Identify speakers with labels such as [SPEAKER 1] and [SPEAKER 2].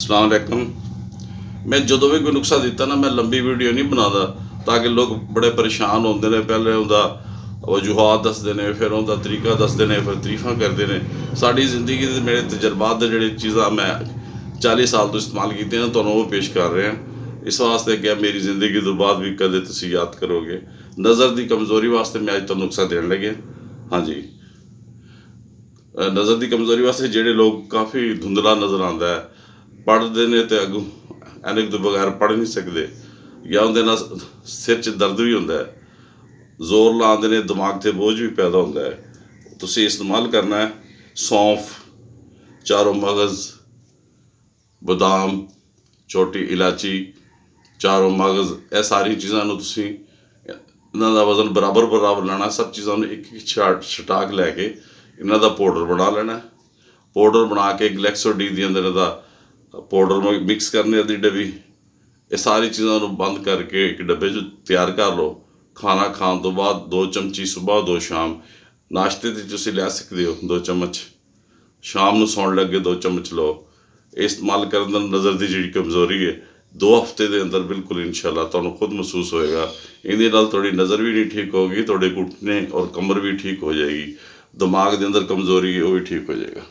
[SPEAKER 1] अस्सलाम वालेकुम। मैं जो भी कोई नुस्खा दिता ना, मैं लंबी वीडियो नहीं बनाता ताकि लोग बड़े परेशान होते हैं। पहले उनका वजूहात दसते हैं, फिर उनका तरीका दसते हैं, फिर तरीफा करते हैं। साड़ी जिंदगी के मेरे तजर्बात जी चीज़ा मैं 40 साल तो इस्तेमाल की ना, तो वो पेश कर रहे हैं। इस वास्ते क्या मेरी जिंदगी तो बाद भी कदे तुम याद करोगे। नज़र की कमज़ोरी वास्ते मैं अज तो नुस्खा देने लगे। हाँ जी, नज़र की कमज़ोरी वास्ते जेडे लोग काफ़ी धुंधला नज़र आता है, पढ़ते हैं तो अगों एनक तो बगैर पढ़ नहीं सकते, या उनके सिर च दर्द भी होता है, जोर लाते हैं दिमाग से बोझ भी पैदा होता है। तो इस्तेमाल करना है सौंफ, चारों मगज़, बादाम, छोटी इलाची, चारों मगज़, यह सारी चीज़ों इन्हों का वजन बराबर बराबर लेना। सब चीज़ों एक एक छटाक लैके इन्हों का पाउडर बना लेना। पाउडर बना के ग्लैक्सोडी के अंदर पाउडर मिक्स करने अद्धी डब्बी, ये सारी चीज़ों बंद करके एक डब्बे तैयार कर लो। खाना खाने तो बाद 2 चमची सुबह, 2 शाम। नाश्ते से तुम लै सकते हो 2 चम्मच, शाम को सौन लगे 2 चम्मच लो। इस्तेमाल करने नज़र की जी कमज़ोरी है 2 हफ्ते के अंदर बिल्कुल इंशाअल्लाह तुहानू खुद महसूस होएगा। इहदे नाल थोड़ी नज़र भी नहीं ठीक होगी, थोड़े घुटने और कमर भी ठीक हो जाएगी, दिमाग के अंदर कमज़ोरी है वो भी ठीक हो जाएगा।